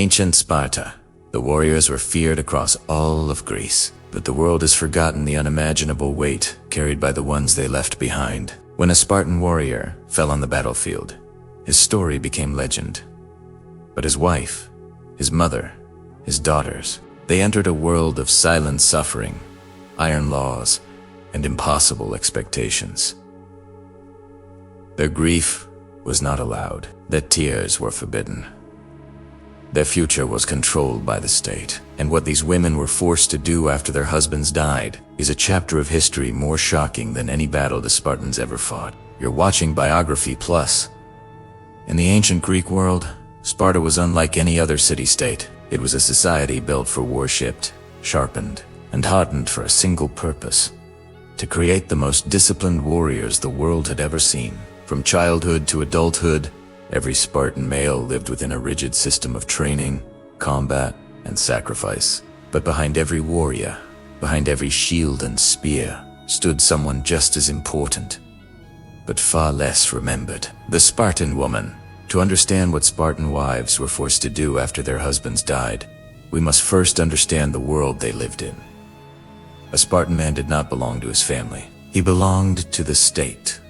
ancient Sparta, the warriors were feared across all of Greece, but the world has forgotten the unimaginable weight carried by the ones they left behind. When a Spartan warrior fell on the battlefield, his story became legend. But his wife, his mother, his daughters, they entered a world of silent suffering, iron laws, and impossible expectations. Their grief was not allowed. Their tears were forbidden. Their future was controlled by the state, and what these women were forced to do after their husbands died is a chapter of history more shocking than any battle the Spartans ever fought. You're watching Biography Plus. In the ancient Greek world, Sparta was unlike any other city-state. It was a society built for war-shipped, sharpened, and hardened for a single purpose: to create the most disciplined warriors the world had ever seen. From childhood to adulthood, every Spartan male lived within a rigid system of training, combat, and sacrifice. But behind every warrior, behind every shield and spear, stood someone just as important, but far less remembered: the Spartan woman. To understand what Spartan wives were forced to do after their husbands died, we must first understand the world they lived in. A Spartan man did not belong to his family. He belonged to the state.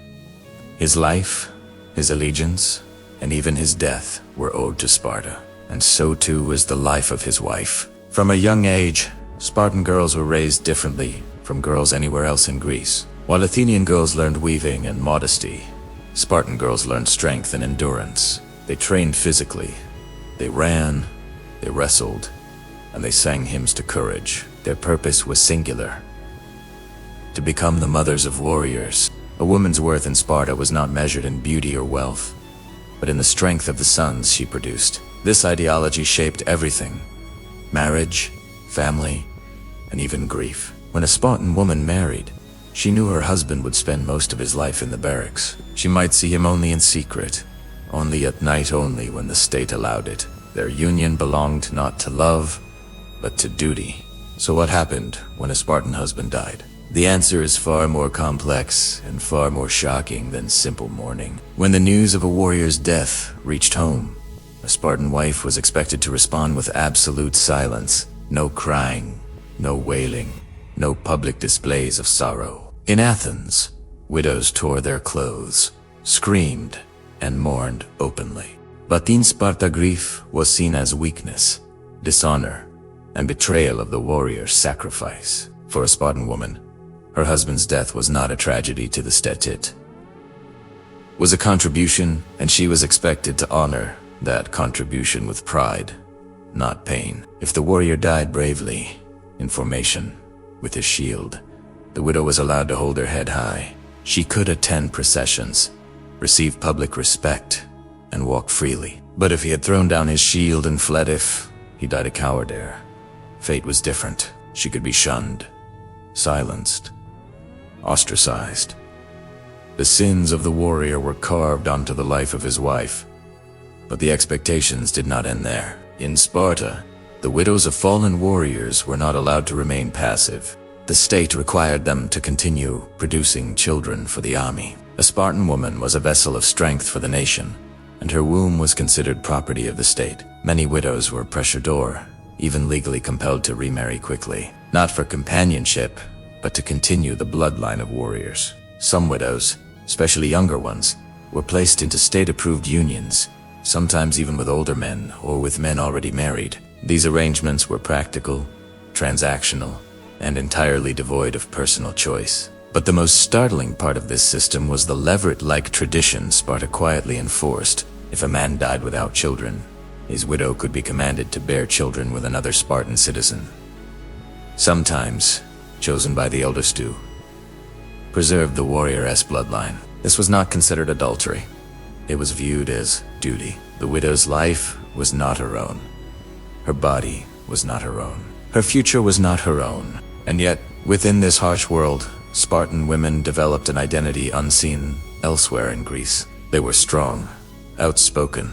His life, his allegiance, and even his death were owed to Sparta, and so too was the life of his wife. From a young age, Spartan girls were raised differently from girls anywhere else in Greece. While Athenian girls learned weaving and modesty, Spartan girls learned strength and endurance. They trained physically. They ran, they wrestled, and they sang hymns to courage. Their purpose was singular: to become the mothers of warriors. A woman's worth in Sparta was not measured in beauty or wealth, but in the strength of the sons she produced. This ideology shaped everything: marriage, family, and even grief. When a Spartan woman married, she knew her husband would spend most of his life in the barracks. She might see him only in secret, only at night, only when the state allowed it. Their union belonged not to love, but to duty. So what happened when a Spartan husband died? The answer is far more complex and far more shocking than simple mourning. When the news of a warrior's death reached home, a Spartan wife was expected to respond with absolute silence. No crying, no wailing, no public displays of sorrow. In Athens, widows tore their clothes, screamed, and mourned openly. But in Sparta, grief was seen as weakness, dishonor, and betrayal of the warrior's sacrifice. For a Spartan woman, her husband's death was not a tragedy to the state. It was a contribution, and she was expected to honor that contribution with pride, not pain. If the warrior died bravely, in formation, with his shield, the widow was allowed to hold her head high. She could attend processions, receive public respect, and walk freely. But if he had thrown down his shield and fled, if he died a coward, fate was different. She could be shunned, silenced, ostracized. The sins of the warrior were carved onto the life of his wife, but the expectations did not end there. In Sparta, the widows of fallen warriors were not allowed to remain passive. The state required them to continue producing children for the army. A Spartan woman was a vessel of strength for the nation, and her womb was considered property of the state. Many widows were pressured or even legally compelled to remarry quickly, not for companionship, but to continue the bloodline of warriors. Some widows, especially younger ones, were placed into state-approved unions, sometimes even with older men or with men already married. These arrangements were practical, transactional, and entirely devoid of personal choice. But the most startling part of this system was the leveret-like tradition Sparta quietly enforced. If a man died without children, his widow could be commanded to bear children with another Spartan citizen, sometimes chosen by the eldest to preserve the warrior's bloodline. This was not considered adultery. It was viewed as duty. The widow's life was not her own. Her body was not her own. Her future was not her own. And yet, within this harsh world, Spartan women developed an identity unseen elsewhere in Greece. They were strong, outspoken,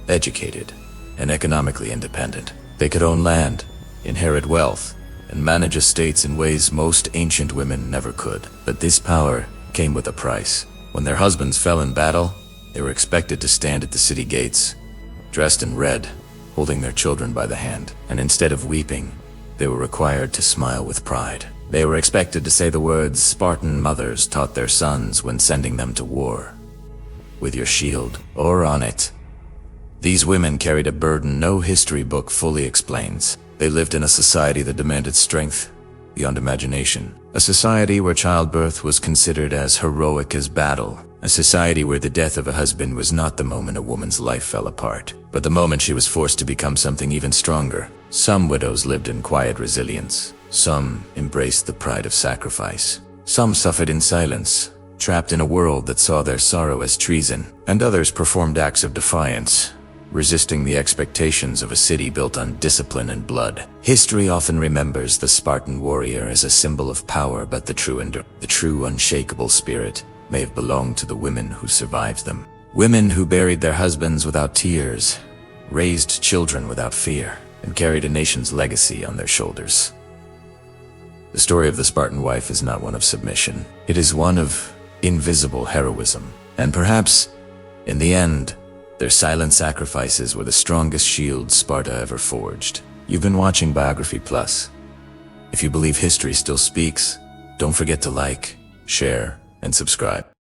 educated, and economically independent. They could own land, inherit wealth, and manage estates in ways most ancient women never could. But this power came with a price. When their husbands fell in battle, they were expected to stand at the city gates, dressed in red, holding their children by the hand, and instead of weeping, they were required to smile with pride. They were expected to say the words Spartan mothers taught their sons when sending them to war. With your shield, or on it. These women carried a burden no history book fully explains. They lived in a society that demanded strength beyond imagination. A society where childbirth was considered as heroic as battle. A society where the death of a husband was not the moment a woman's life fell apart, but the moment she was forced to become something even stronger. Some widows lived in quiet resilience. Some embraced the pride of sacrifice. Some suffered in silence, trapped in a world that saw their sorrow as treason, and others performed acts of defiance, resisting the expectations of a city built on discipline and blood. History often remembers the Spartan warrior as a symbol of power, but the true unshakable spirit may have belonged to the women who survived them. Women who buried their husbands without tears, raised children without fear, and carried a nation's legacy on their shoulders. The story of the Spartan wife is not one of submission. It is one of invisible heroism. And perhaps, in the end, their silent sacrifices were the strongest shields Sparta ever forged. You've been watching Biography Plus. If you believe history still speaks, don't forget to like, share, and subscribe.